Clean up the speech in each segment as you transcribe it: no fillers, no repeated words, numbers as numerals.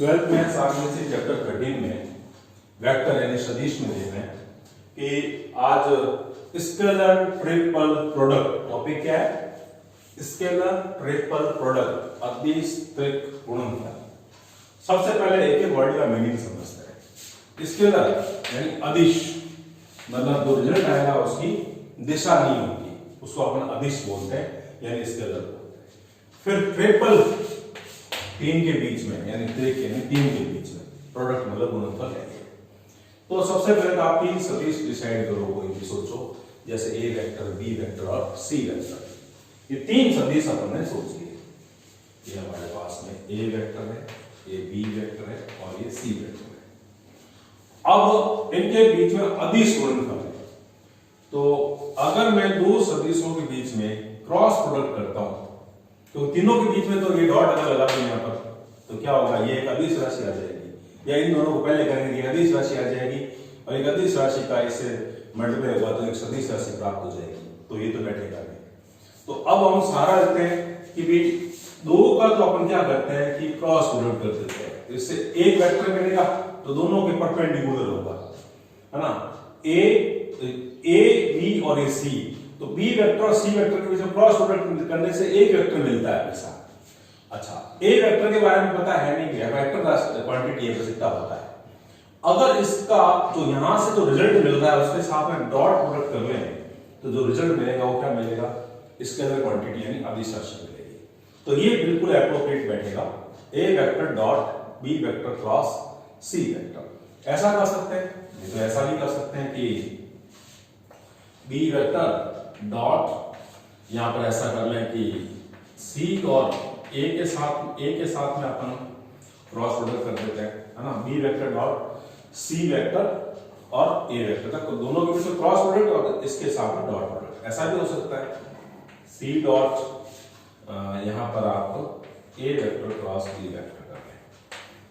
12th maths आगे से chapter 13 में वेक्टर यानी सदिश में देख रहे हैं कि आज स्केलर ट्रिपल प्रोडक्ट टॉपिक क्या है? स्केलर ट्रिपल प्रोडक्ट अदिश त्रिक गुणनफल। सबसे पहले एक एक वर्ड का मीनिंग समझते हैं। स्केलर यानी अदिश मतलब जो रिजल्ट आएगा उसकी दिशा नहीं होगी, उसको अपन अदिश बोलते हैं यानी स्केलर बोलते हैं। फिर ट्रिपल तीन के बीच में यानी त्रिक यानी तीन के बीच में प्रोडक्ट मतलब गुणनफल है। तो सबसे पहले तो आप तीन सदिश डिसाइड करो, कोई भी सोचो, जैसे ए वेक्टर, बी वेक्टर और सी वेक्टर। ये तीन सदिश अपन ने सोच लिए। ये हमारे पास में ए वेक्टर है, ये बी वेक्टर है और ये सी वेक्टर है। अब इनके बीच में अदिश गुणनफल है। तो अगर मैं दो सदिशों के बीच में क्रॉस प्रोडक्ट करता हूं तो तीनों के बीच में तो ये डॉट अगर लगा दूं यहां पर तो क्या होगा, ये एक अदिश राशि आ जाएगी, या इन दोनों को पहले करेंगे ये अदिश राशि आ जाएगी और एक अदिश राशि का इससे मल्टीप्लाई होगा तो एक सदिश राशि प्राप्त हो जाएगी। तो ये तो बैठेगा नहीं। तो अब हम सारा लेते हैं कि भी दो का तो अपन क्या करते हैं कि क्रॉस प्रोडक्ट कर देते हैं। इससे एक वेक्टर मिलेगा तो दोनों के परपेंडिकुलर होगा, है ना। ए बी और ए सी, तो बी वेक्टर और सी वेक्टर के बीच में क्रॉस प्रोडक्ट करने से एक वेक्टर मिलता है हमेशा। अच्छा, ए वेक्टर के बारे में पता है नहीं, वेक्टर क्वांटिटी है, बस इतना होता है। अगर इसका जो यहां से जो रिजल्ट मिल रहा है उसके साथ में डॉट प्रोडक्ट कर लें तो जो रिजल्ट मिलेगा वो क्या मिलेगा, स्केलर क्वांटिटी यानी अदिश राशि मिलेगी। तो ये बिल्कुल एप्रोप्रिएट बैठेगा, A vector dot B vector cross C vector. ऐसा कर सकते हैं, नहीं तो ऐसा भी कर सकते हैं कि बी वेक्टर डॉट, यहां पर ऐसा कर लें कि सी और ए के साथ में अपन क्रॉस प्रोडक्ट कर देते हैं, है ना। बी वेक्टर डॉट सी वेक्टर और ए वेक्टर तक, तो दोनों के बीच में क्रॉस प्रोडक्ट और इसके साथ में डॉट प्रोडक्ट। ऐसा भी हो सकता है सी डॉट यहां पर आप ए वेक्टर क्रॉस बी वेक्टर कर लें।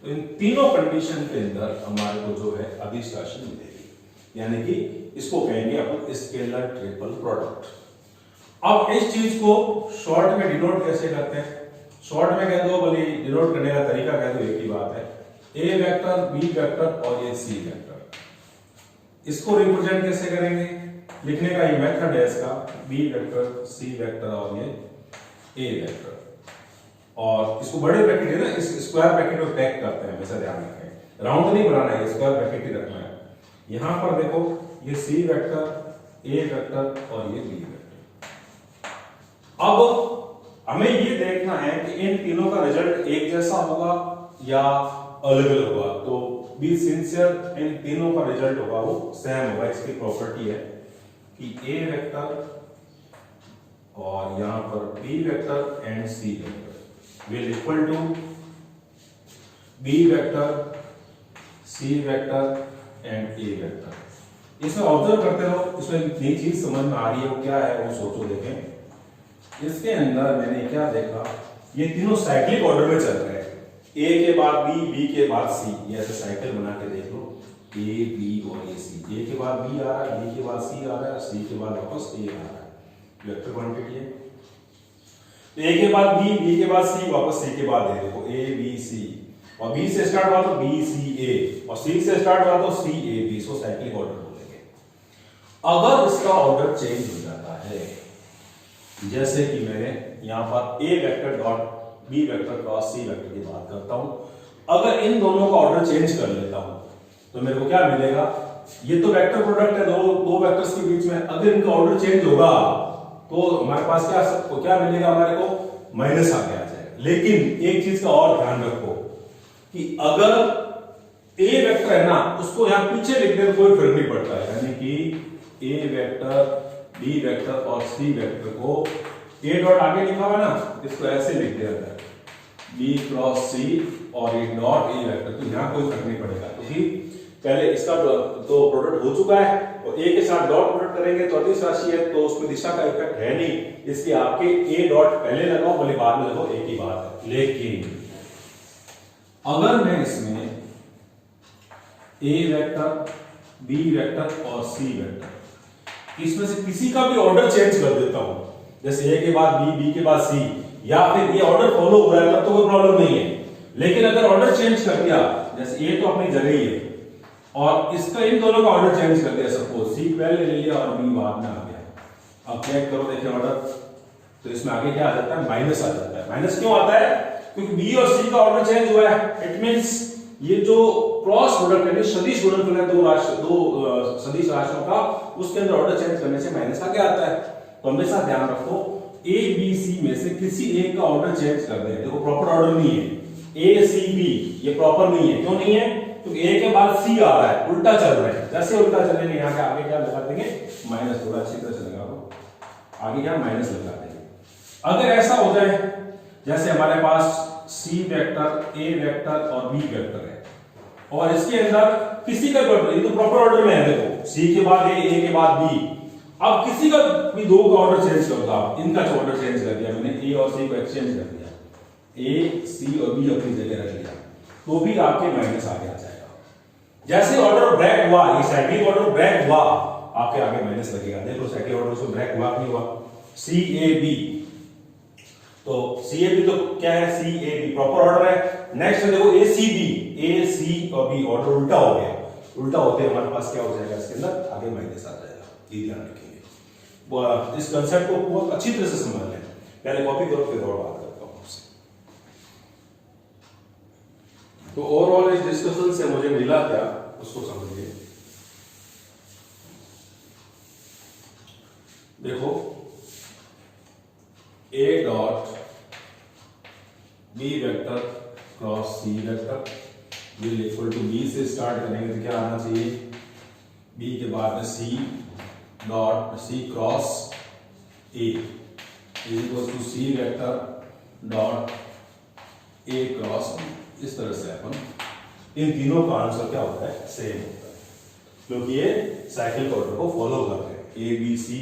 तो इन तीनों कंडीशन के अंदर हमारे को जो है अदिश राशि मिलेगी, यानी कि इसको कहेंगे अपन स्केलर ट्रिपल प्रोडक्ट। अब इस चीज को शॉर्ट में डिनोट कैसे करते हैं? शॉर्ट में कह दो, बोले डिनोट करने का तरीका कह दो, एक ही बात है, ए वेक्टर बी वेक्टर और ये सी वेक्टर। इसको रिप्रेजेंट कैसे करेंगे? लिखने का ये मेथड है इसका, बी वेक्टर सी वेक्टर और ये ए वेक्टर। और इसको बड़े ब्रैकेट है ना, इस स्क्वायर ब्रैकेट में पैक करते हैं, हमेशा ध्यान रखें, राउंड नहीं बनाना है, स्क्वायर ब्रैकेट ही रखना है। यहां पर देखो ये सी वेक्टर, ए वेक्टर और ये बी वेक्टर। अब हमें ये देखना है कि इन तीनों का रिजल्ट एक जैसा होगा या अलग अलग होगा। तो बी सिंसियर, इन तीनों का रिजल्ट होगा वो सेम होगा। इसकी प्रॉपर्टी है कि ए वेक्टर और यहां पर b vector and C vector will equal to b vector C vector and a vector. इसमें ऑब्जर्व करते रहो, इसमें नई चीज समझ में आ रही है, वो क्या है वो सोचो। देखें इसके अंदर मैंने क्या देखा, ये तीनों साइक्लिक ऑर्डर में चल रहे हैं, ए के बाद बी, बी के बाद सी। ये ऐसे साइकिल बना के देख लो, ए बी और ए सी। ए के बाद बी आ रहा है, बी के बाद सी आ रहा है, सी के बाद वापस ए आ रहा है। वेक्टर क्वांटिटी है। ए के बाद बी, बी के बाद सी, वापस सी के बाद ए। देखो ए बी सी, और बी से स्टार्ट हुआ तो बी सी ए, और सी से स्टार्ट हुआ तो C A B. So cyclic order बोलेंगे। अगर इसका ऑर्डर चेंज हो जाता है, जैसे कि मैंने यहां पर A vector dot B vector cross C vector की बात करता हूं, अगर इन दोनों का ऑर्डर चेंज कर लेता हूं तो मेरे को क्या मिलेगा, ये तो वेक्टर प्रोडक्ट है दो वेक्टर्स के बीच में। अगर इनका ऑर्डर चेंज होगा तो हमारे पास क्या मिलेगा, हमारे को माइनस आगे आ जाएगा। लेकिन एक चीज का और ध्यान रखो कि अगर ए वेक्टर है ना, उसको यहां पीछे लिखने में कोई फर्क नहीं पड़ता है, यानी कि ए वेक्टर बी वेक्टर और सी वेक्टर को ए डॉट आगे लिखा हुआ ना, इसको ऐसे लिख दिया जाए बी क्रॉस सी और ये डॉट ए वेक्टर। तो यहां कोई फर्क नहीं पड़ेगा क्योंकि पहले इसका तो प्रोडक्ट हो चुका है, और ए के साथ डॉट प्रोडक्ट करेंगे तो अदिश राशि है, तो उसमें दिशा का इफेक्ट है नहीं, इसलिए आपके ए डॉट पहले लगाओ बोले बाद में लगाओ, एक ही बात है। लेकिन अगर मैं इसमें ए वेक्टर बी वेक्टर और सी वेक्टर इसमें से किसी का भी ऑर्डर चेंज कर देता हूं, जैसे ए के बाद बी, बी के बाद सी, या फिर ये ऑर्डर फॉलो हो रहा है तब तो कोई प्रॉब्लम नहीं है। लेकिन अगर ऑर्डर चेंज कर दिया, जैसे ए तो अपनी जगह ही है और इसका इन दोनों का ऑर्डर चेंज कर दिया, सपोज सी पहले ले लिया और बी बाद में आ गया। अब चेक करो, देखिए ऑर्डर, तो इसमें आगे क्या आ जाता है, माइनस आ जाता है। माइनस क्यों आता है, क्योंकि बी और सी का ऑर्डर चेंज हुआ है। इट मींस ये जो क्रॉस प्रोडक्ट है, सदिश गुणनफल है दो सदिश राशियों का, उसके अंदर ऑर्डर चेंज करने से माइनस आगे आता है। तो हमेशा ध्यान रखो, ए बी सी में से किसी एक का ऑर्डर चेंज कर दें। देखो प्रॉपर ऑर्डर नहीं है, ए सी बी ये प्रॉपर नहीं है। क्यों नहीं है, क्योंकि ए के बाद सी आ रहा है, उल्टा चल रहा है। जैसे उल्टा चलेंगे यहाँ के आगे क्या लगा देंगे, माइनस। थोड़ा अच्छी तरह चलेगा वो, आगे क्या माइनस लगा देंगे। अगर ऐसा हो जाए जैसे हमारे पास सी वेक्टर, ए वेक्टर और बी वेक्टर है और इसके अंदर किसी का ये तो प्रॉपर ऑर्डर में है, देखो सी के बाद ए के बाद बी। अब किसी का भी दो का ऑर्डर चेंज कर दो, इनका जो ऑर्डर चेंज कर दिया मैंने, ए और सी को एक्सचेंज कर दिया, ए सी और बी अपनी जगह रख लिया, तो भी आपके माइनस आगे आ जाएगा। जैसे ऑर्डर ब्रेक हुआ, ये सेकंड ऑर्डर ब्रेक हुआ, आपके आगे माइनस लगेगा। देखो सेकंड ऑर्डर से ब्रेक हुआ नहीं हुआ, सी ए बी, तो सी ए बी तो क्या है, सी ए बी प्रॉपर ऑर्डर है। नेक्स्ट देखो ए सी बी, ए सी और बी ऑर्डर उल्टा हो गया, उल्टा होते हमारे पास क्या हो जाएगा, इसके अंदर आगे माइनस आ जाएगा। ये ध्यान रखेंगे, इस कंसेप्ट को बहुत अच्छी तरह से समझ लें। पहले कॉपी करो फिर और बात करता हूं आपसे। तो ओवरऑल इस डिस्कशन से मुझे मिला क्या, उसको समझिए। देखो a dot B vector cross C vector will equal to b से स्टार्ट करेंगे तो क्या आना चाहिए, बी के बाद में c dot c cross a is equal to c vector dot a cross b. इस तरह से अपन इन तीनों का आंसर क्या होता है, सेम होता है, क्योंकि ये साइकिल ऑर्डर को फॉलो कर रहे हैं, ए बी सी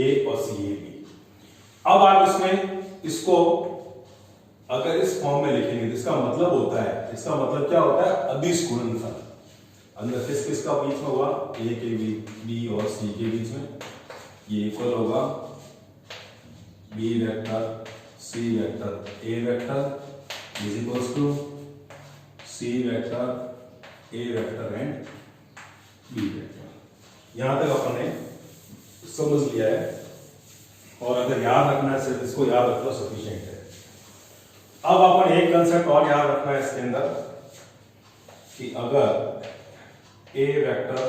ए और सी ए बी। अब आप इसमें इसको अगर इस फॉर्म में लिखेंगे तो इसका मतलब होता है, इसका मतलब क्या होता है, अदिश गुणनफल। अंदर किस किस का बीच में हुआ, ए के बी और सी के बीच में, ये इक्वल होगा b vector C vector a vector is equals to c vector a vector and b vector. यहां तक अपन ने समझ लिया है और अगर याद रखना है सिर्फ इसको याद रखना सफिशिएंट है। अब अपन एक कंसेप्ट और याद रखना है इसके अंदर कि अगर ए वेक्टर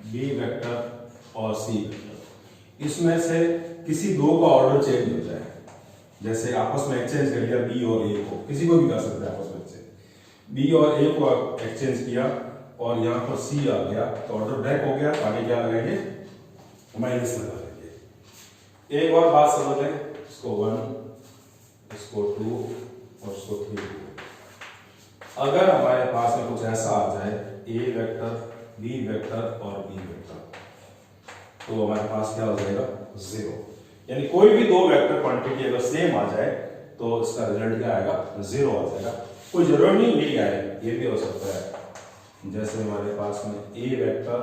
बी वेक्टर और सी वेक्टर इसमें से किसी दो का ऑर्डर चेंज हो जाए, जैसे आपस में एक्सचेंज कर लिया बी और ए को, किसी को भी कर सकते हैं आपस में से, बी और ए को एक्सचेंज किया और यहां पर सी आ गया तो ऑर्डर ब्रेक हो गया, आगे क्या लगाएंगे, माइनस लगा लेंगे। एक और बात समझ लें, इसको 1 इसको 2 और इसको 3। अगर हमारे पास में कुछ ऐसा आ जाए ए वेक्टर बी वेक्टर और बी वेक्टर, तो हमारे पास क्या हो जाएगा, 0। यानी कोई भी दो वेक्टर क्वांटिटी अगर सेम आ जाए तो इसका रिजल्ट क्या आएगा, 0 आ जाएगा। कोई जरूरी नहीं आए, ये भी हो सकता है जैसे हमारे पास में ए वेक्टर,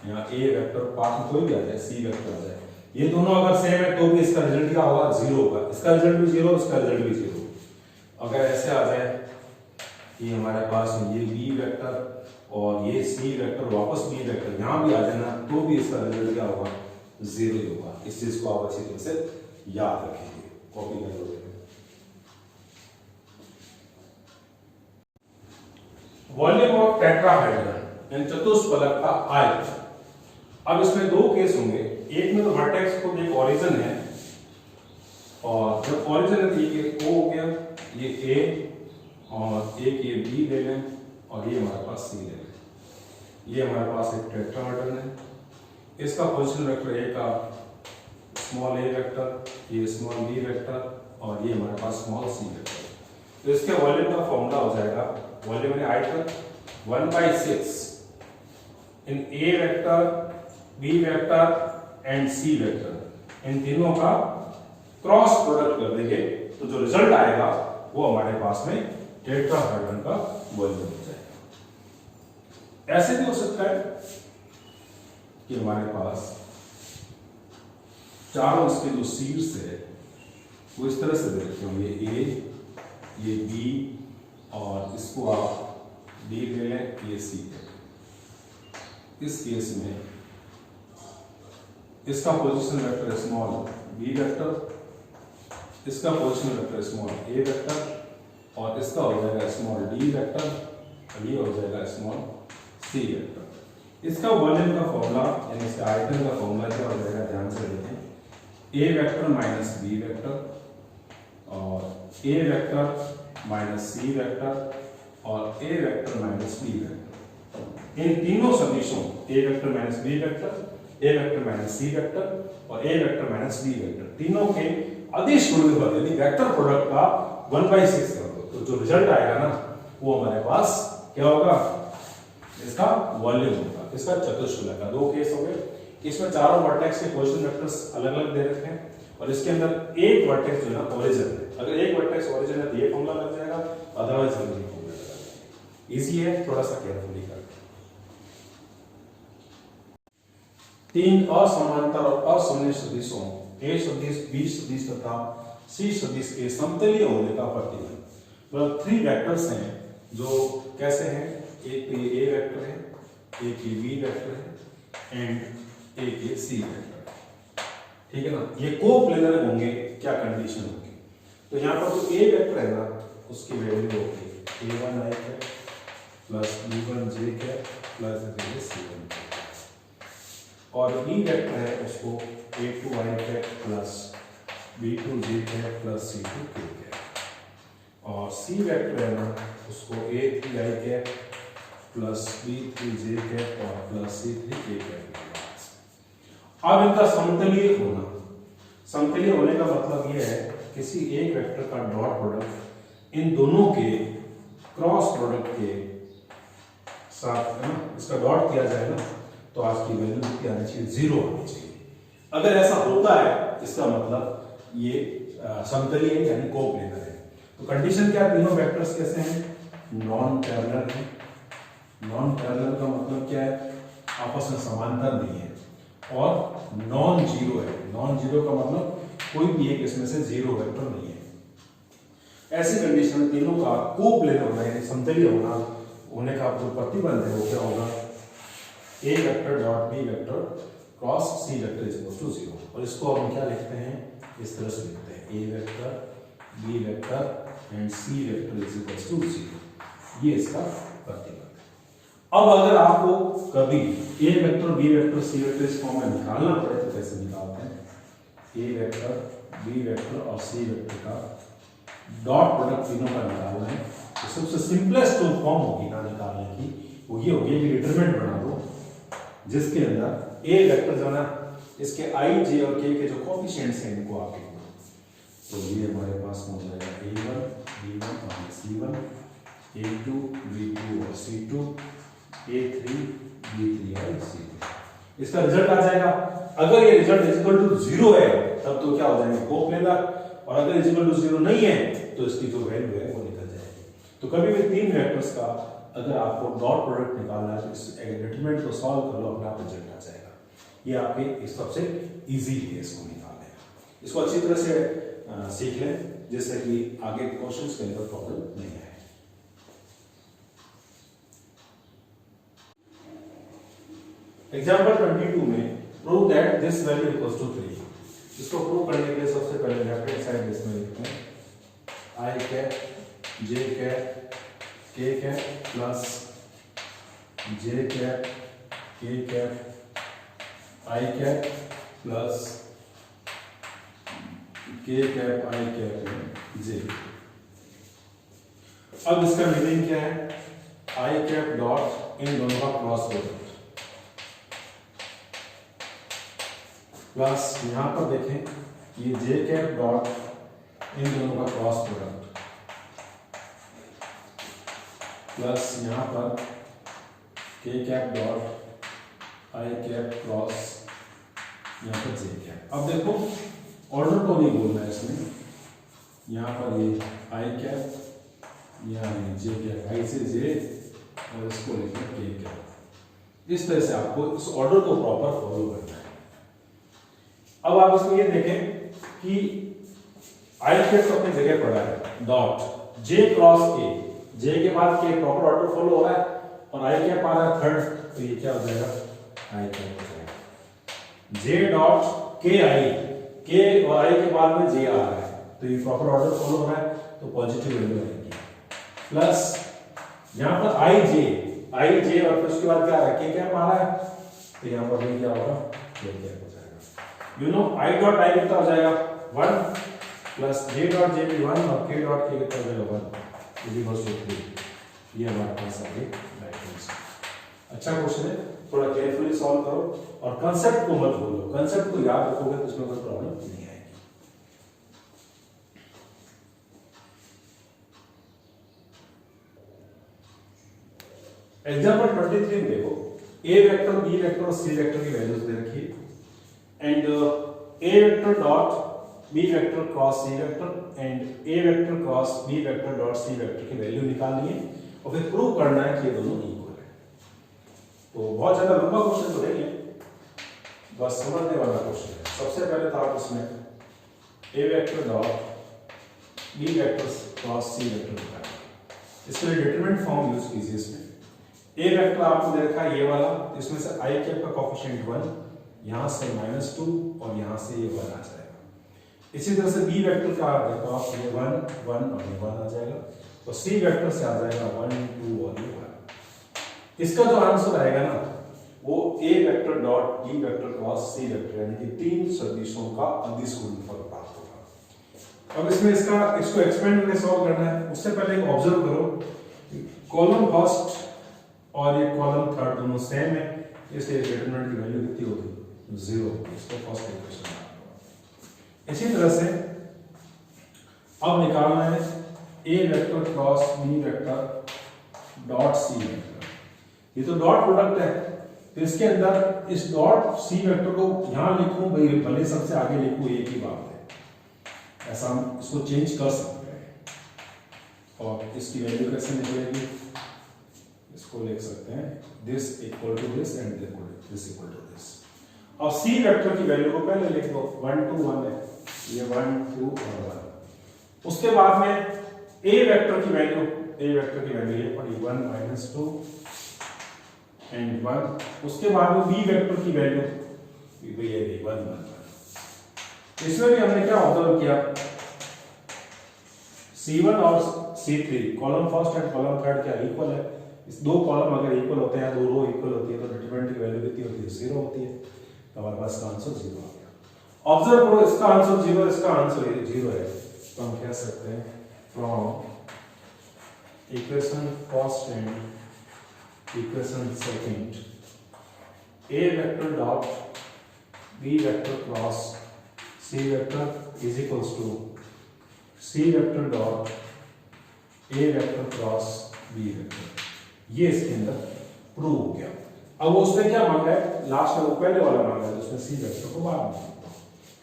यहाँ ए वेक्टर पास में कोई भी आ जाए, सी वेक्टर आ जाए, ये दोनों अगर सेम है तो भी इसका रिजल्ट क्या होगा, 0 होगा। इसका रिजल्ट भी 0, इसका रिजल्ट भी 0। अगर ऐसे आ जाए कि हमारे पास ये बी वेक्टर और ये सी वेक्टर वापस बी वेक्टर यहां भी आ जाना, तो भी इसका रिजल्ट क्या होगा, 0 ही होगा। इस चीज को आप अच्छी तरह से याद रखेंगे, कॉपी कर लो। वॉल्यूम ऑफ टेट्राहेड्रन यानी चतुष्फलक का आयतन। अब इसमें दो केस होंगे, एक में तो वर्टेक्स को एक ओरिजिन है और जब ओरिजिन है तो ये O हो गया, ये A और एक ये B ले लें और ये हमारे पास C ले लें। ये हमारे पास एक टेट्राहेड्रन है, इसका पोजीशन वेक्टर A का स्मॉल a वेक्टर, ये स्मॉल b वेक्टर और ये हमारे पास स्मॉल c वेक्टर। तो इसके वॉल्यूम का फॉर्मूला हो जाएगा, वॉल्यूम यानी आयतन 1/6 इन a vector b vector and c vector, इन तीनों का क्रॉस प्रोडक्ट कर देंगे तो जो रिजल्ट आएगा वो हमारे पास में टेट्राहेड्रन का वॉल्यूम हो जाएगा। ऐसे भी हो सकता है कि हमारे पास चारों इसके जो शीर्ष है वो इस तरह से दे रखे होंगे, ए, ये बी और इसको आप डी ले लें, ये सी है। इस केस में इसका position vector small b vector, इसका position vector small a vector और इसका हो जाएगा स्मॉल डी वेक्टर और ये हो जाएगा स्मॉल सी वेक्टर। इसका वॉल्यूम का फॉर्मूला यानी इसका आयतन का फॉर्मूला क्या हो जाएगा, ध्यान से देखें। ए वेक्टर माइनस बी वेक्टर और a vector minus C vector और a vector minus B vector. इन तीनों सदिशों ए vector minus B vector, a vector minus C vector और a vector minus B vector, तीनों के अदिश गुणनफल यानी वेक्टर प्रोडक्ट का 1/6 कर दो, तो जो रिजल्ट आएगा ना वो हमारे पास क्या होगा, इसका वॉल्यूम होगा, इसका चतुष्फलक का। दो केस हो गए, इसमें चारों वर्टेक्स के पोजीशन वेक्टर्स अलग अलग दे रखे हैं और इसके अंदर एक वर्टेक्स जो है ना ओरिजिन है। अगर एक वर्टेक्स ओरिजिन है तो ये फॉर्मूला लग जाएगा, अदरवाइज हम ये फॉर्मूला लगाएंगे। इजी है, थोड़ा सा केयरफुली करते हैं। तीन असमांतर और असममित सदिशों ए सदिश, बी सदिश तथा सी सदिश के समतलीय होने का प्रतिबंध। मतलब 3 वेक्टर्स हैं जो कैसे हैं, एक ये ए वेक्टर है, एक ये बी वेक्टर है एंड एक ये सी वेक्टर, ठीक है ना। ये कोप्लेनर होंगे, क्या कंडीशन होगी, तो यहाँ पर जो ए वेक्टर है ना उसकी वैल्यू होगी a1 i cap plus b1 j cap plus c1 और बी वेक्टर है उसको a2 i cap plus b2 j cap plus c2 k cap और सी वेक्टर है ना उसको a3 i cap plus b3 j cap और plus c3 k cap. अब इनका समतलीय होना, समतलीय होने का मतलब यह है किसी एक वेक्टर का डॉट प्रोडक्ट इन दोनों के क्रॉस प्रोडक्ट के साथ है ना, इसका डॉट किया जाए ना तो आपकी वैल्यू कितनी आनी चाहिए, 0 आनी चाहिए। अगर ऐसा होता है इसका मतलब ये समतलीय है यानी कोप्लेनर है। तो कंडीशन क्या है, तीनों वेक्टर्स कैसे हैं, नॉन पैरेलल है। नॉन पैरेलल का मतलब क्या है, आपस में समांतर नहीं है और नॉन जीरो है। नॉन जीरो का मतलब कोई भी एक इसमें से जीरो वेक्टर नहीं है। ऐसी कंडीशन में तीनों का कोप्लेनर होना यानी समतलीय होने का जो प्रतिबंध है वो क्या होगा, A vector dot B vector cross C vector is equal to 0। और इसको हम क्या लिखते हैं, इस तरह से लिखते हैं A vector B vector and C vector is equal to 0। ये इसका प्रतिबंध है। अब अगर आपको कभी A vector B vector C vector इस फॉर्म में निकालना पड़े तो कैसे निकालते हैं, ए वेक्टर बी वेक्टर और सी वेक्टर का डॉट प्रोडक्ट तीनों का निकालना है। तो सबसे सिंपलेस्ट जो फॉर्म होगी ना निकालने की वो ये होगी कि डिटरमिनेंट बना दो जिसके अंदर ए वेक्टर जो ना इसके आई जे और के जो कोएफिशिएंट्स हैं इनको आप लिख दो। तो ये हमारे पास हो जाएगा a1 b1 और c1, a2 b2 और c2, a3 b3 और c3। इसका रिजल्ट आ जाएगा। अगर ये रिजल्ट इज इक्वल टू 0 है तब तो क्या हो जाएगा, कोप्लेनर, और अगर इज इक्वल टू 0 नहीं है तो इसकी जो वैल्यू है वो निकल जाएगी। तो कभी भी तीन वेक्टर्स का अगर आपको डॉट प्रोडक्ट निकालना है तो इस डिटरमिनेंट को सॉल्व कर लो, अपना रिजल्ट आ जाएगा। ये आपके सबसे इजी है इसको निकालने का। इसको अच्छी तरह से सीख लें जिससे कि आगे क्वेश्चंस के अंदर प्रॉब्लम नहीं आए। एग्जांपल 22 में prove that this value equals to 3। इसको प्रूव करने के लिए सबसे पहले लेफ्ट हैंड साइड इसमें लिखते हैं आई कैप जे कैप के कैप प्लस जे कैप के कैप आई कैप प्लस के कैप आई कैप जे। अब इसका मीनिंग क्या है, आई कैप डॉट इन दोनों का क्रॉस प्रोडक्ट प्लस यहां पर देखें ये जे कैप डॉट इन दोनों का क्रॉस प्रोडक्ट प्लस यहां पर के cap dot I cap cross यहां पर जे कैप। अब देखो ऑर्डर को नहीं बोलना है इसमें, यहां पर ये आई कैप यहाँ जे कैप, आई से जे और इसको लिखना के कैप। इस तरह से आपको इस ऑर्डर को प्रॉपर फॉलो करना है। अब आप इसमें ये देखें कि आई कैप तो अपनी जगह पड़ा है, डॉट जे क्रॉस के जे के बाद के प्रॉपर ऑर्डर फॉलो हो रहा है और आई कैप आ रहा है थर्ड, तो ये क्या हो जाएगा, आई कैप हो जाएगा। जे डॉट के आई, के और आई के बाद में जे आ रहा है, तो ये प्रॉपर ऑर्डर फॉलो हो रहा है, तो पॉजिटिव वैल्यू आएगी। प्लस यहाँ पर आई जे और फिर उसके बाद क्या आ रहा है, के कैप आ रहा है, तो यहाँ पर भी क्या होगा, के कैप हो जाएगा। You know I dot I कितना हो जाएगा 1 प्लस जे डॉट जे भी 1 और के डॉट के कितना हो जाएगा 1 इज इक्वल टू 3। ये हमारे पास आ गई राइट आंसर। अच्छा क्वेश्चन है, थोड़ा केयरफुली सॉल्व करो और कांसेप्ट को मत भूलो, कांसेप्ट को याद रखोगे तो इसमें कोई प्रॉब्लम नहीं आएगी। एग्जांपल 23 में देखो, ए वेक्टर, बी वेक्टर और सी वेक्टर की वैल्यूज दे रखी है and a vector dot B vector cross C vector and a vector cross B vector dot C vector की वैल्यू निकालनी है और फिर प्रूव करना है कि ये दोनों इक्वल है। तो बहुत ज्यादा लंबा क्वेश्चन तो नहीं है, बस समझने वाला क्वेश्चन है। सबसे पहले तो आप इसमें A vector dot B vector cross C vector निकालें। इसके लिए डिटरमिनेंट फॉर्म यूज कीजिए। इसमें ए वेक्टर आपको दे रखा है ये वाला, इसमें से आई कैप का कोएफिशिएंट 1, यहां से -2 और यहां से ये 1 आ जाएगा। इसी तरह से बी वेक्टर का देखो आप, ये 1 1 और ये 1 आ जाएगा, तो सी वेक्टर से आ जाएगा 1 2 और ये 1। इसका जो आंसर आएगा ना वो A vector dot B vector cross C vector यानी कि तीन सदिशों का अदिश गुणनफल प्राप्त होगा। अब इसमें इसको एक्सपेंड करके सॉल्व करना है। उससे पहले एक ऑब्जर्व करो, कॉलम फर्स्ट और ये कॉलम थर्ड दोनों सेम है, इसलिए डिटरमिनेंट की वैल्यू कितनी होगी 0। इसको फर्स्ट इक्वेशन में। इसी तरह से अब निकालना है A vector cross B vector dot C vector. ये तो डॉट प्रोडक्ट है, तो इसके अंदर इस डॉट सी वेक्टर को यहां लिखूं भाई, भले सबसे आगे लिखूं, एक ही बात है, ऐसा हम इसको चेंज कर सकते हैं। और इसकी वैल्यू कैसे निकलेगी, इसको लिख सकते हैं this equal to this and this equal to this. और सी वेक्टर की वैल्यू को पहले लिख दो, 1 2 1 है, ये 1 2 और 1। उसके बाद में ए वेक्टर की वैल्यू ये पड़ी 1 -2 एंड 1। उसके बाद में बी वेक्टर की वैल्यू ये 1 1। इसमें भी हमने क्या ऑब्जर्व किया, C1 और C3 column first and column third क्या इक्वल है। इस दो कॉलम अगर इक्वल होते हैं, दो रो इक्वल होती है, तो डिटरमिनेंट की वैल्यू कितनी होती है 0 होती है। तो हमारे पास का आंसर 0 आ गया। ऑब्जर्व करो, इसका आंसर 0, इसका आंसर 0 है, तो हम कह सकते हैं from equation first and equation second a vector dot B vector cross C vector is equals to c vector dot a vector cross B vector. ये इसके अंदर प्रूव हो गया। अब उसने क्या मांगा है, लास्ट में वो पहले वाला मांगा है, उसमें सी वेक्टर को बाद में,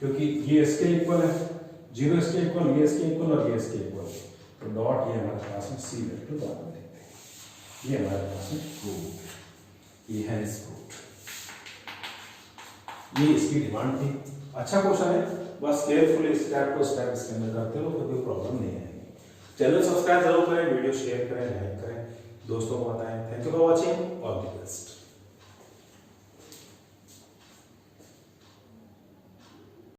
क्योंकि ये इसके इक्वल है, 0 इसके इक्वल, ये इसके इक्वल और ये इसके इक्वल, तो डॉट ये हमारे पास में सी वेक्टर बाद में देखते हैं। ये हमारे पास में प्रूव हो गया, ये है इस प्रूफ। ये इसकी डिमांड थी। अच्छा क्वेश्चन है, बस केयरफुली स्टेप टू स्टेप इसके अंदर करते रहो, कोई प्रॉब्लम नहीं आएगी। चैनल सब्सक्राइब जरूर करें, वीडियो शेयर करें, लाइक करें, दोस्तों को बताएं। Thank you for watching, all the best.